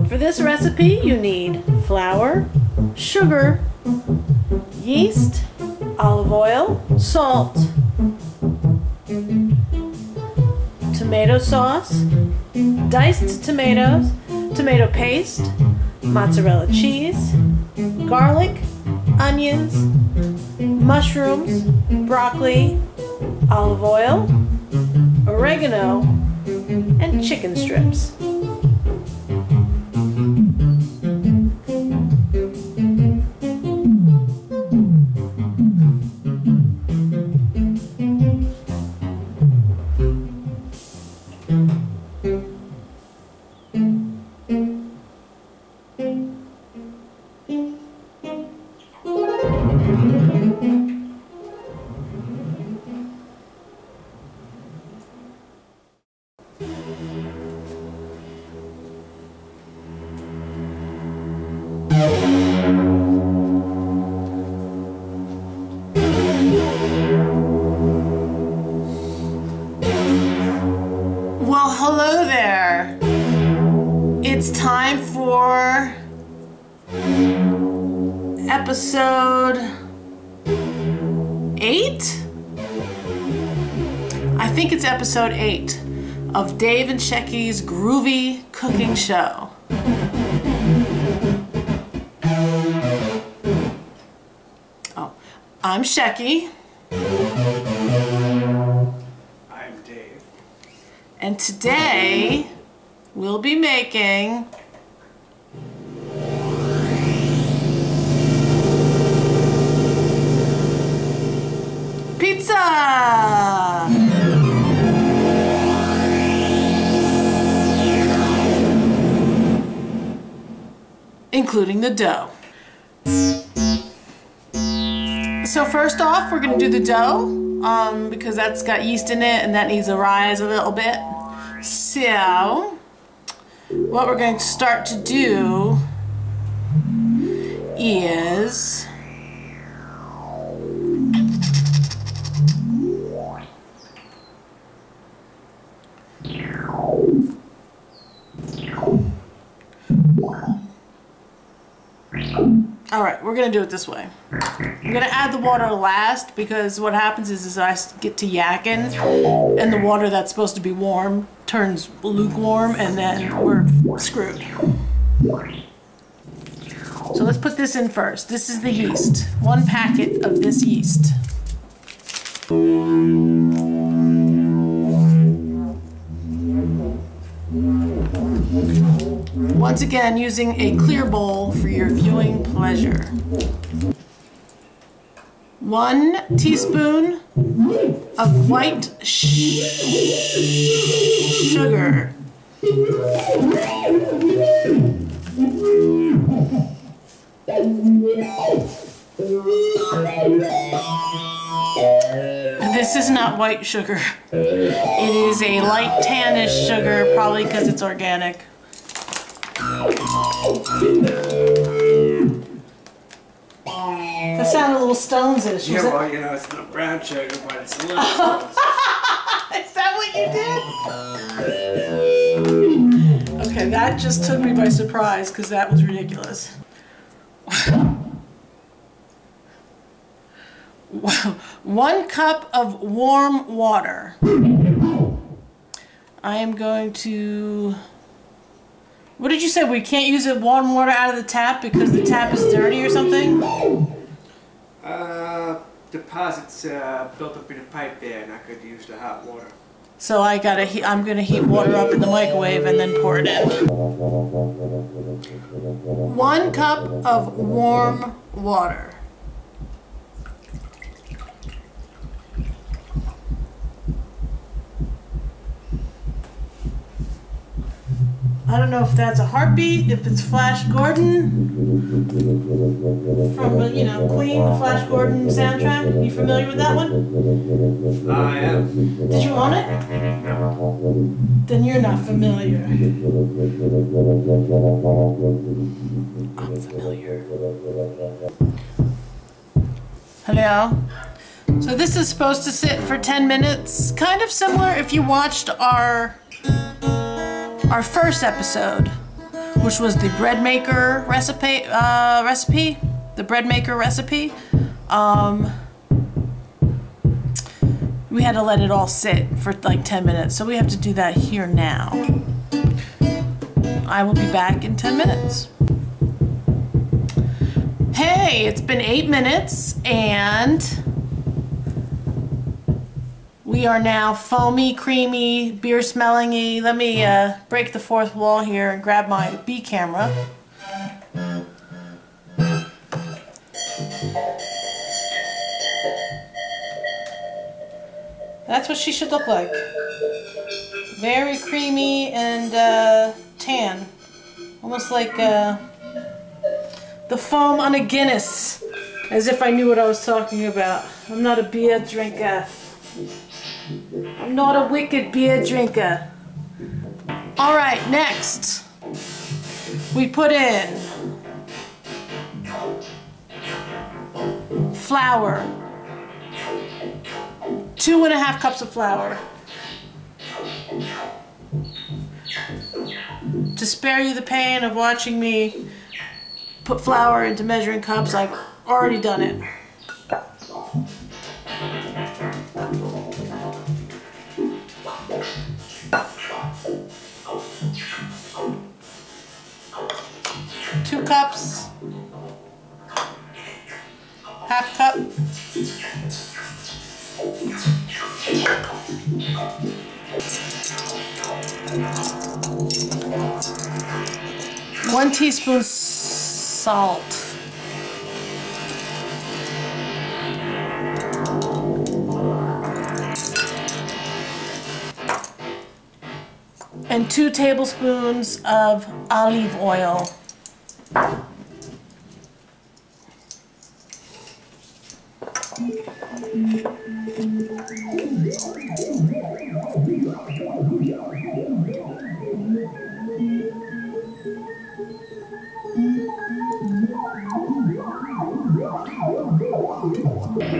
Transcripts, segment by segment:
For this recipe, you need flour, sugar, yeast, olive oil, salt, tomato sauce, diced tomatoes, tomato paste, mozzarella cheese, garlic, onions, mushrooms, broccoli, olive oil, oregano, and chicken strips. Well, hello there. It's time for episode 8? I think it's episode 8 of Dave and Shecky's Groovy cooking show. Oh, I'm Shecky. I'm Dave. And today we'll be making pizza! Including the dough. So first off, we're gonna do the dough because that's got yeast in it and that needs to rise a little bit. So what we're going to start to do is alright, we're going to do it this way. I'm going to add the water last because what happens is I get to yakking and the water that's supposed to be warm turns lukewarm and then we're screwed. So let's put this in first. This is the yeast. 1 packet of this yeast. Once again, using a clear bowl for your viewing pleasure. 1 teaspoon of white sugar. This is not white sugar. It is a light tannish sugar, probably because it's organic. That sounded a little Stones-ish. Yeah, well, you know, it's not brown sugar, but it's a little Stones. Is that what you did? Okay, that just took me by surprise because that was ridiculous. 1 cup of warm water. I am going to... What did you say? We can't use it warm water out of the tap because the tap is dirty or something? Deposits built up in a pipe there, and I could use the hot water. So I'm gonna heat water up in the microwave and then pour it in. 1 cup of warm water. I don't know if that's a heartbeat, if it's Flash Gordon from, you know, Queen, the Flash Gordon soundtrack. You familiar with that one? I am. Did you own it? Then you're not familiar. I'm familiar. Hello? So this is supposed to sit for 10 minutes, kind of similar if you watched our first episode, which was the bread maker recipe. The bread maker recipe. We had to let it all sit for like 10 minutes, so we have to do that here now. I will be back in 10 minutes. Hey, it's been 8 minutes and we are now foamy, creamy, beer smelling-y. Let me break the fourth wall here and grab my B camera. That's what she should look like. Very creamy and tan. Almost like the foam on a Guinness. As if I knew what I was talking about. I'm not a beer drinker. I'm not a wicked beer drinker. Alright, next. We put in flour. 2.5 cups of flour. To spare you the pain of watching me put flour into measuring cups, I've already done it. Two cups. Half cup. One teaspoon salt. And 2 tablespoons of olive oil.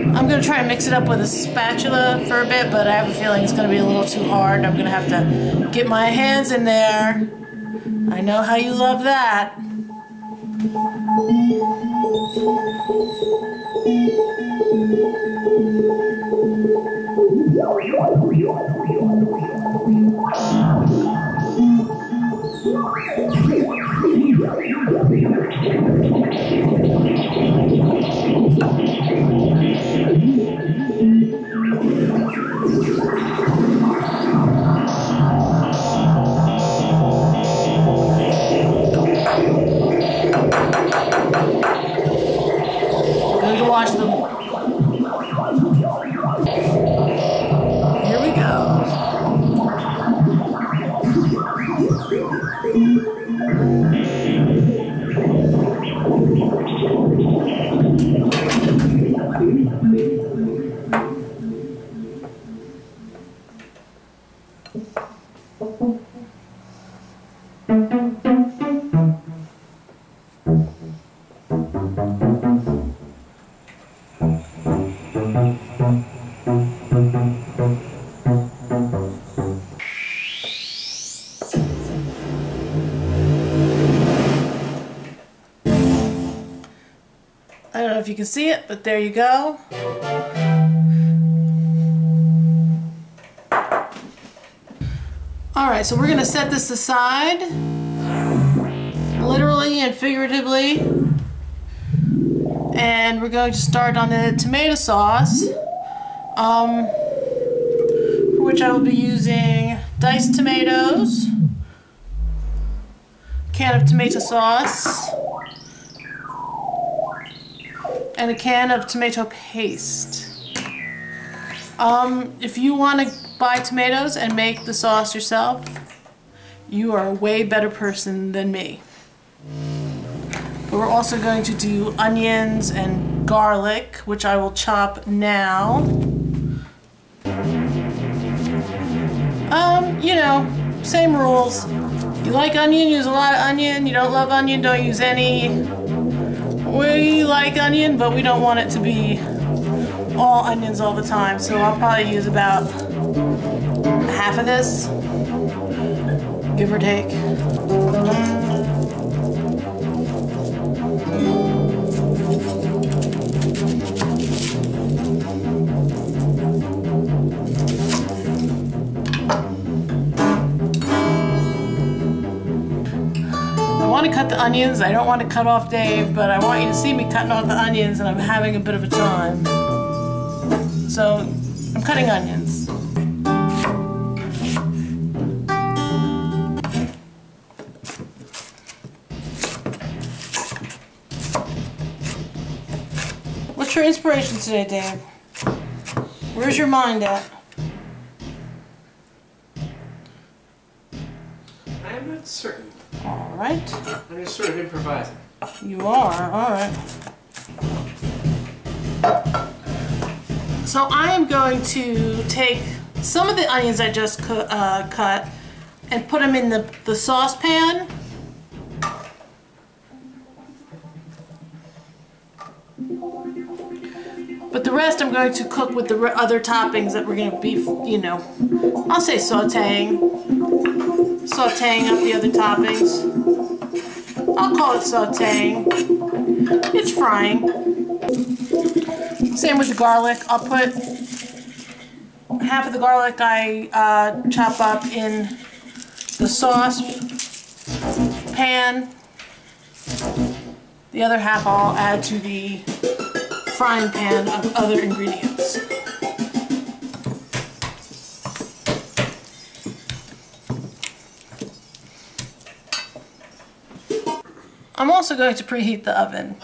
I'm going to try and mix it up with a spatula for a bit, but I have a feeling it's going to be a little too hard. I'm going to have to get my hands in there. I know how you love that. Going to wash them. Here we go. I don't know if you can see it, but there you go. Alright, so we're going to set this aside, literally and figuratively, and we're going to start on the tomato sauce, for which I will be using diced tomatoes, can of tomato sauce, and a can of tomato paste. If you want to buy tomatoes and make the sauce yourself, you are a way better person than me. But we're also going to do onions and garlic, which I will chop now. You know, same rules. You like onion, use a lot of onion. You don't love onion, don't use any. We like onion, but we don't want it to be all onions all the time, so I'll probably use about half of this, give or take. I want to cut the onions. I don't want to cut off Dave, but I want you to see me cutting off the onions, and I'm having a bit of a time. So I'm cutting onions. What's your inspiration today, Dave? Where's your mind at? I am not certain. Alright. I'm just sort of improvising. You are, alright. So I am going to take some of the onions I just cut and put them in the saucepan. But the rest I'm going to cook with the other toppings that we're going to be, you know, I'll say sauteing. Sauteing up the other toppings. I'll call it sauteing. It's frying. Same with the garlic. I'll put half of the garlic I chop up in the sauce pan. The other half I'll add to the frying pan of other ingredients. I'm also going to preheat the oven.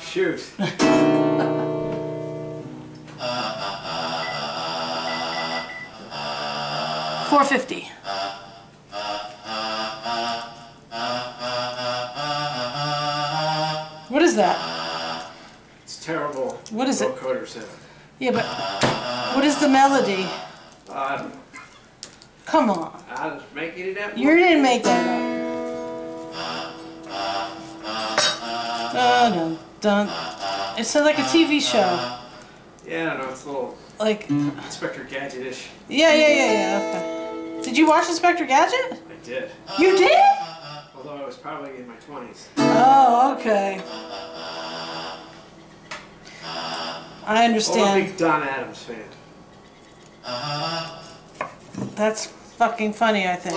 Shoot. 450. What is that? It's terrible. What is it? Vocoder sound. Yeah, but what is the melody? I don't know. Come on. I was making it up. You didn't make that up. Dun, dun, dun. It sounds like a TV show. Yeah, I don't know. It's a little Like, Inspector Gadget-ish. yeah, okay. Did you watch Inspector Gadget? I did. You did? Although I was probably in my 20s. Oh, okay. I I'm a understand. big Don Adams fan. That's fucking funny, I think.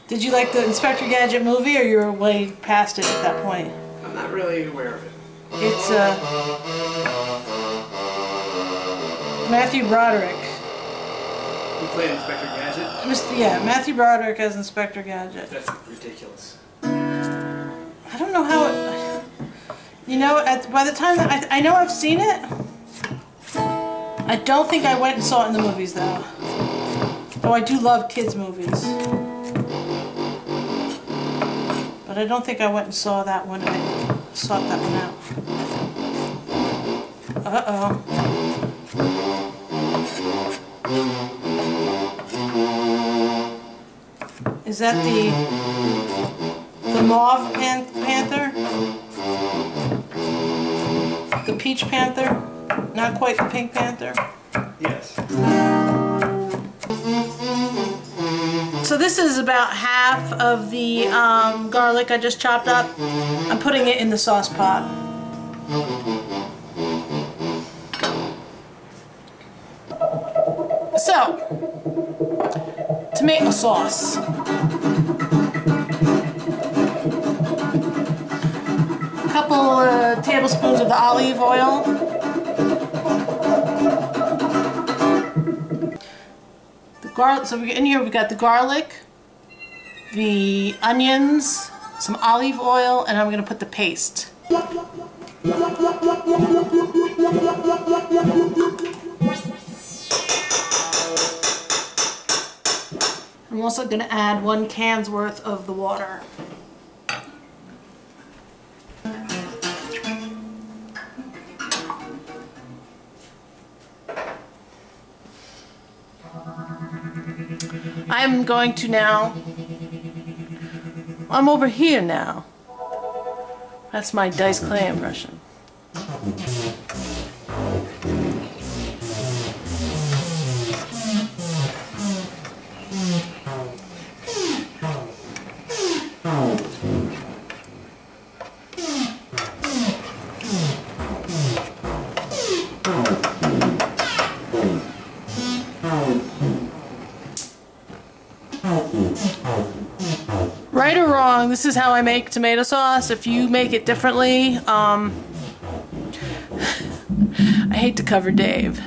Did you like the Inspector Gadget movie, or you were way past it at that point? I'm not really aware of it. It's Matthew Broderick. You played Inspector Gadget? Yeah, Matthew Broderick as Inspector Gadget. That's ridiculous. I don't know how it... You know, by the time... I know I've seen it. I don't think I went and saw it in the movies, though. Though I do love kids' movies. But I don't think I went and saw that one. I sought that one out. Uh-oh. Is that the mauve panther? The peach panther? Not quite the pink panther? Yes. So this is about half of the garlic I just chopped up. I'm putting it in the sauce pot. So, tomato sauce. A couple tablespoons of the olive oil. So in here we've got the garlic, the onions, some olive oil, and I'm going to put the paste. I'm also going to add 1 can's worth of the water. I'm going to now, I'm over here now. That's my diced clay impression. Right or wrong, this is how I make tomato sauce. If you make it differently, I hate to cover Dave,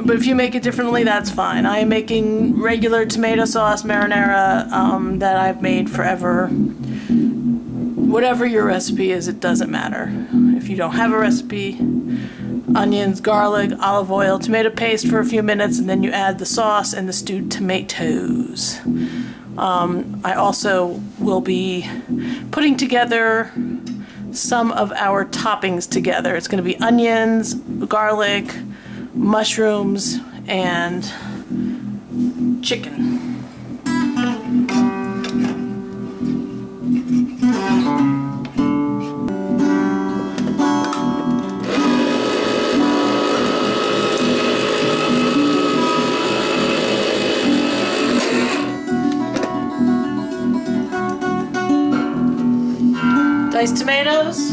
but if you make it differently, that's fine. I am making regular tomato sauce marinara that I've made forever. Whatever your recipe is, it doesn't matter. If you don't have a recipe, onions, garlic, olive oil, tomato paste for a few minutes, and then you add the sauce and the stewed tomatoes. I also will be putting together some of our toppings together. It's going to be onions, garlic, mushrooms, and chicken. Diced tomatoes.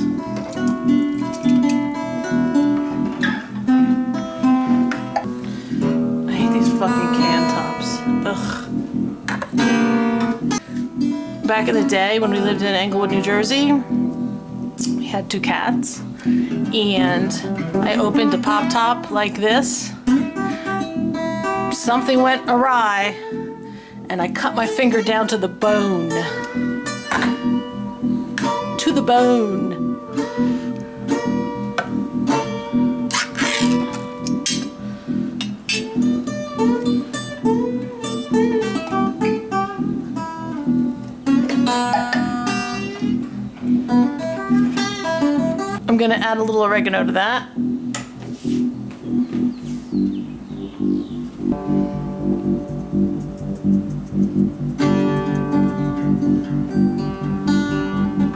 I hate these fucking can tops. Ugh. Back in the day when we lived in Englewood, New Jersey, we had 2 cats, and I opened a pop top like this. Something went awry, and I cut my finger down to the bone. To the bone. I'm gonna add a little oregano to that.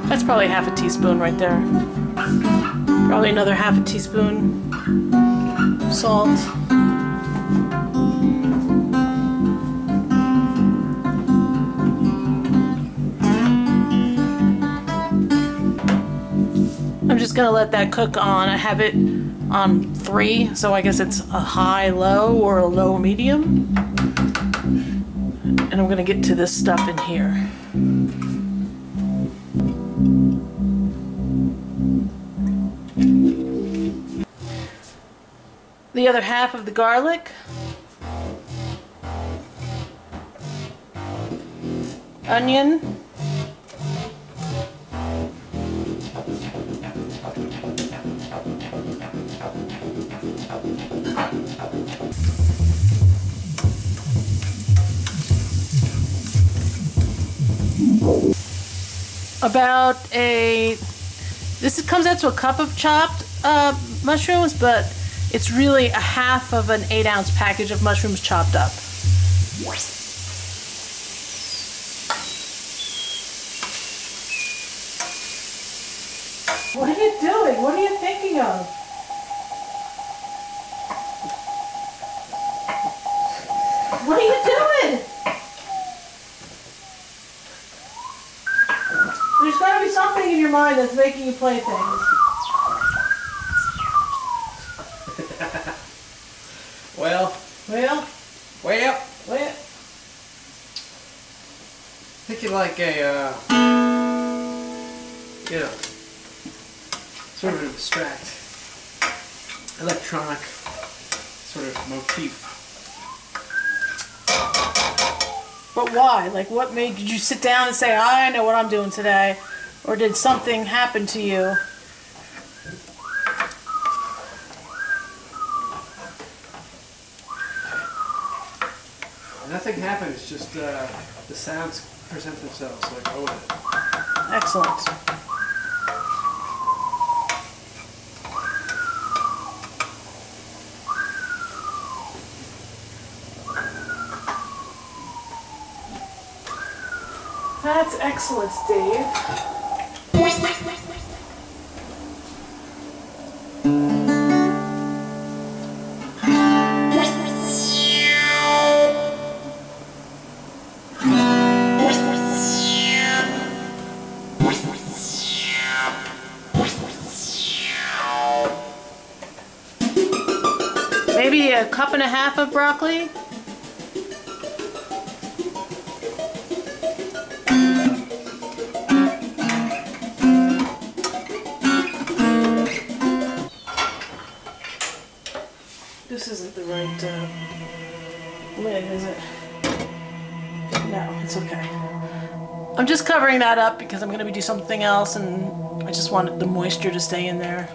That's probably half a teaspoon right there. Probably another half a teaspoon salt. I'm just gonna let that cook on. I have it on 3, so I guess it's a high-low or a low-medium. And I'm gonna get to this stuff in here. The other half of the garlic, onion, about this comes out to a cup of chopped mushrooms, but it's really a half of an 8-ounce package of mushrooms chopped up. What are you doing? What are you thinking of? What are you doing? There's got to be something in your mind that's making you play things. Well. Thinking like a, you know, sort of an abstract, electronic sort of motif. But why? Like, what did you sit down and say, I know what I'm doing today? Or did something happen to you? Nothing happened, it's just the sounds present themselves like, oh. Excellent. That's excellent, Dave. Maybe a cup and a half of broccoli. This isn't the right lid, is it? No, it's okay. I'm just covering that up because I'm going to do something else, and I just wanted the moisture to stay in there.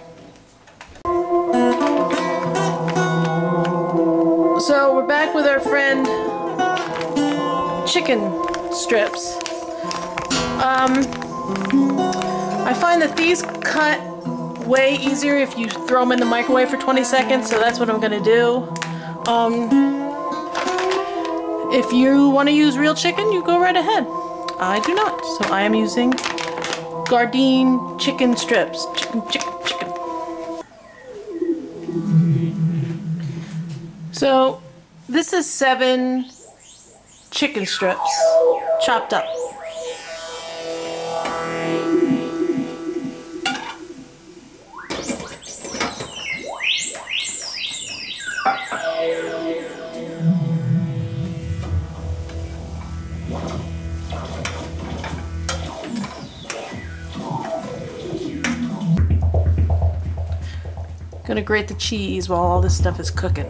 So we're back with our friend chicken strips. I find that these cut way easier if you throw them in the microwave for 20 seconds, so that's what I'm gonna do. If you want to use real chicken, you go right ahead. I do not, so I am using Gardein chicken strips. Chicken. So this is 7 chicken strips chopped up. Gonna grate the cheese while all this stuff is cooking.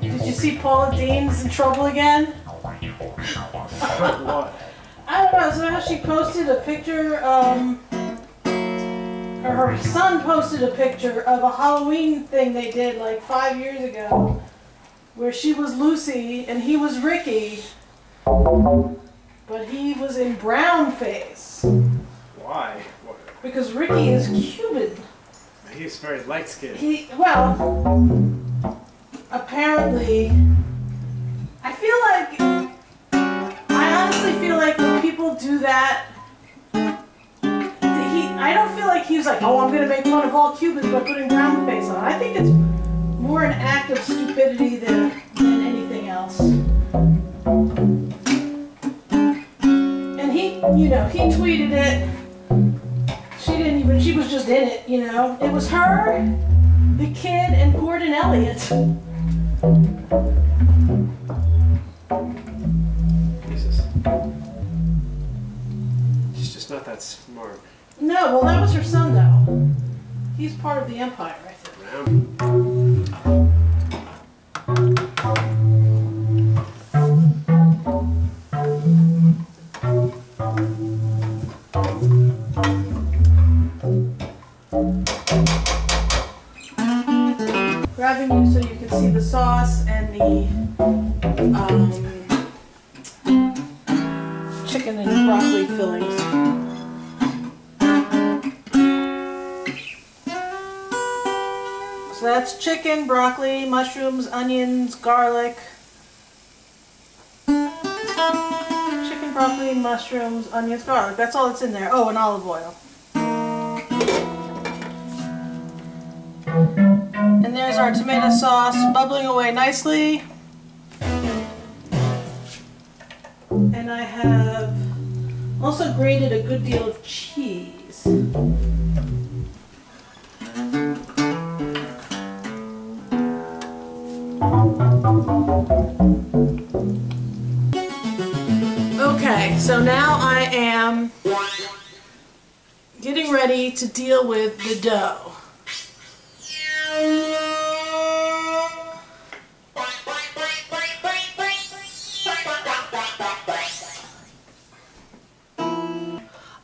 Did you see Paula Deen's in trouble again? What? I don't know, so she posted a picture, her son posted a picture of a Halloween thing they did like 5 years ago, where she was Lucy and he was Ricky, but he was in brown face. Why? Because Ricky is Cuban. He's very light-skinned. Well, apparently, I honestly feel like when people do that, I don't feel like he was like, oh, I'm going to make fun of all Cubans by putting brown face on. I think it's more an act of stupidity than anything else. And he tweeted it. She was just in it, you know. It was her, the kid, and Gordon Elliott. Jesus. She's just not that smart. No, well, that was her son, though. He's part of the empire, I think. Grabbing you so you can see the sauce and the chicken and broccoli fillings. So that's chicken, broccoli, mushrooms, onions, garlic. Chicken, broccoli, mushrooms, onions, garlic. That's all that's in there. Oh, and olive oil. And there's our tomato sauce bubbling away nicely. And I have also grated a good deal of cheese. Okay, so now I am getting ready to deal with the dough.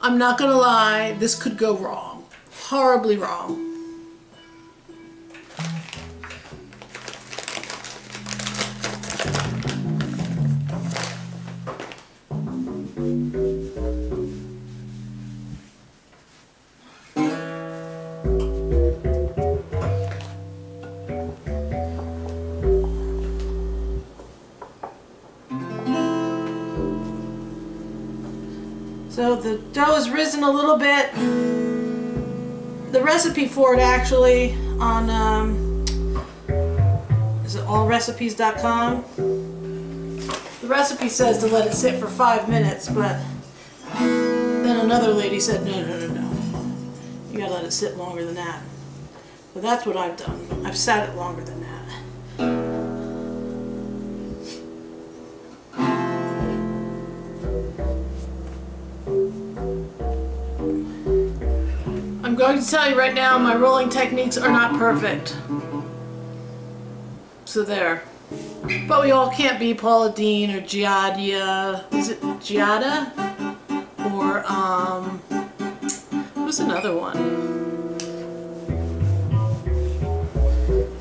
I'm not gonna lie, this could go wrong. Horribly wrong. So the dough has risen a little bit. The recipe for it actually on, is it allrecipes.com? The recipe says to let it sit for 5 minutes, but then another lady said, no. You gotta let it sit longer than that. So that's what I've done. I've sat it longer than that. I'm going to tell you right now, my rolling techniques are not perfect. So there. But we all can't be Paula Deen or Giada. Is it Giada? Or, who's another one?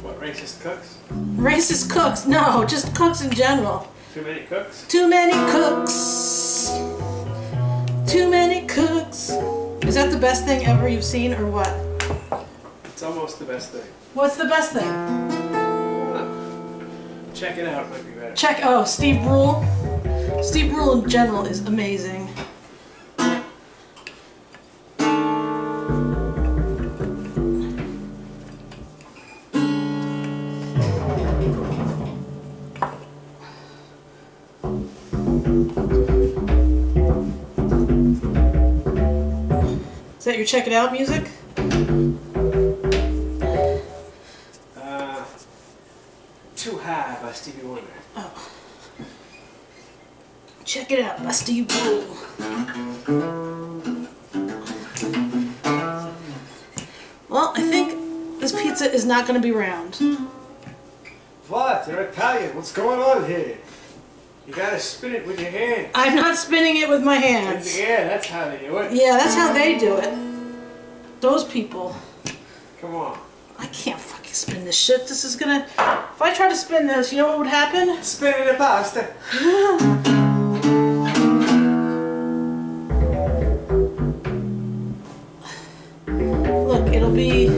What, racist cooks? Racist cooks. No, just cooks in general. Too many cooks? Too many cooks. Too many cooks. Is that the best thing ever you've seen, or what? It's almost the best thing. What's the best thing? Check it out, might be better. Oh, Steve Brule. Steve Brule in general is amazing. Is that your check it out music? Too High by Stevie Wonder. Oh. Check it out by Steve Brule. Well, I think this pizza is not going to be round. What? They're Italian. What's going on here? You gotta spin it with your hand. I'm not spinning it with my hands. Yeah, that's how they do it. Yeah, that's how they do it. Those people. Come on. I can't fucking spin this shit. This is gonna... If I try to spin this, you know what would happen? Spin it in pasta. Look, it'll be...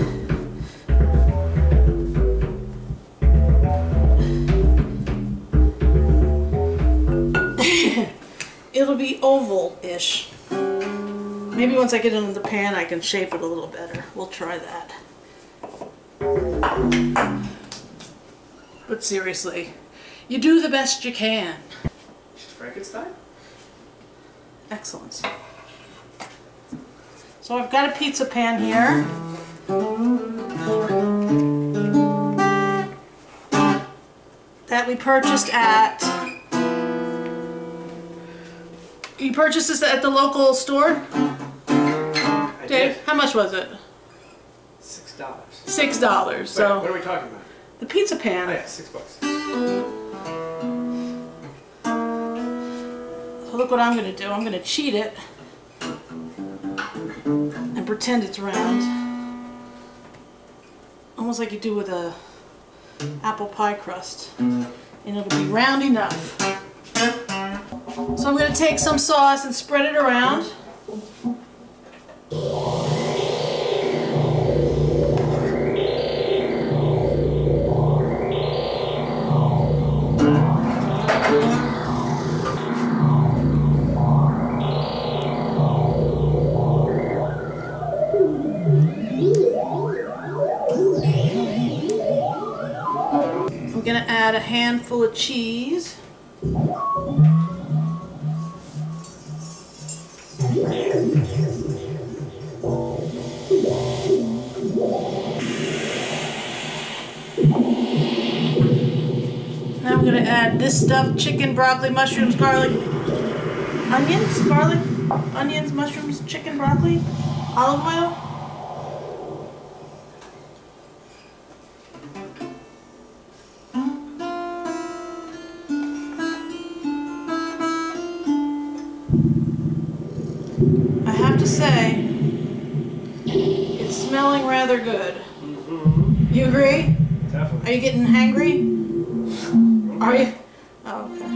it'll be oval-ish. Maybe once I get it in the pan, I can shape it a little better. We'll try that. But seriously, you do the best you can. She's Frankenstein? Excellent. So I've got a pizza pan here. That we purchased at... You purchased this at the local store? I did. How much was it? $6. $6. So Wait, what are we talking about? the pizza pan. Oh yeah, $6. So look what I'm going to do. I'm going to cheat it and pretend it's round. Almost like you do with a apple pie crust. And it'll be round enough. So I'm going to take some sauce and spread it around. I'm going to add a handful of cheese. Now I'm going to add this stuff: chicken, broccoli, mushrooms, garlic, onions, mushrooms, chicken, broccoli, olive oil. I have to say, it's smelling rather good. Mm-hmm. You agree? Definitely. Are you getting hangry? Are you? Oh, okay.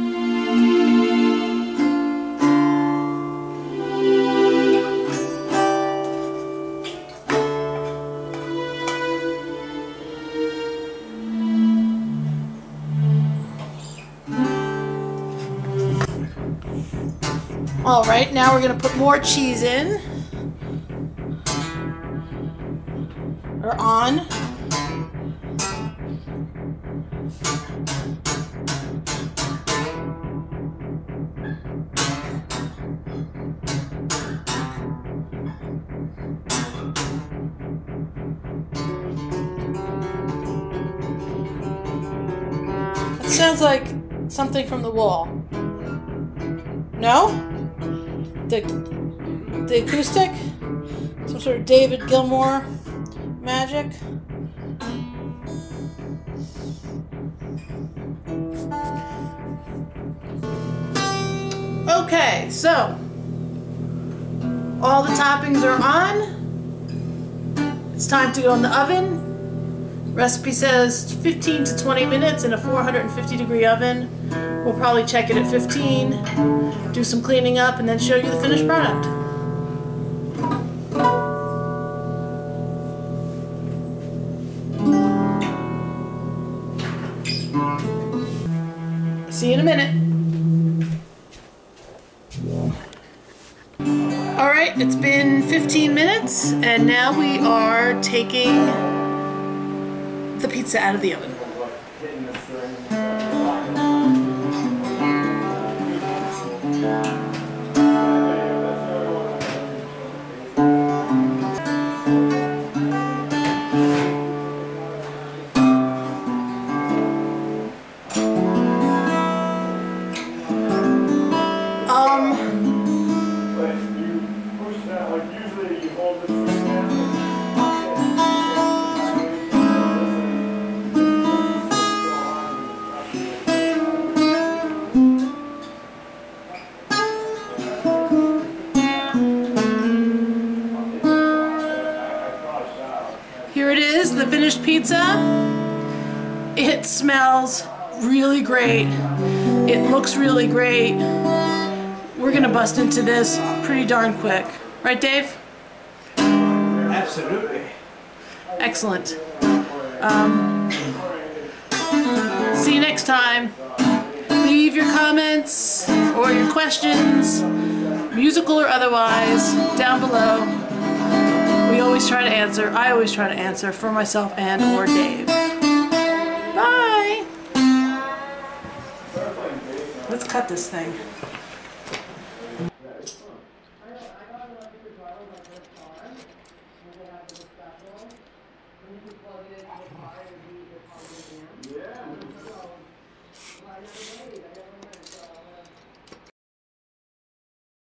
All right, now we're gonna put more cheese in. Or on. It sounds like something from the wall. No? The acoustic? Some sort of David Gilmour magic? Okay, so all the toppings are on. It's time to go in the oven. Recipe says 15 to 20 minutes in a 450-degree oven. We'll probably check it at 15, do some cleaning up, and then show you the finished product. See you in a minute. Alright, it's been 15 minutes, and now we are taking the pizza out of the oven. Here it is, the finished pizza. It smells really great. It looks really great. We're gonna bust into this pretty darn quick. Right, Dave? Absolutely. Excellent. See you next time. Leave your comments or your questions, musical or otherwise, down below. We always try to answer. I always try to answer for myself and or Dave. Bye! Let's cut this thing.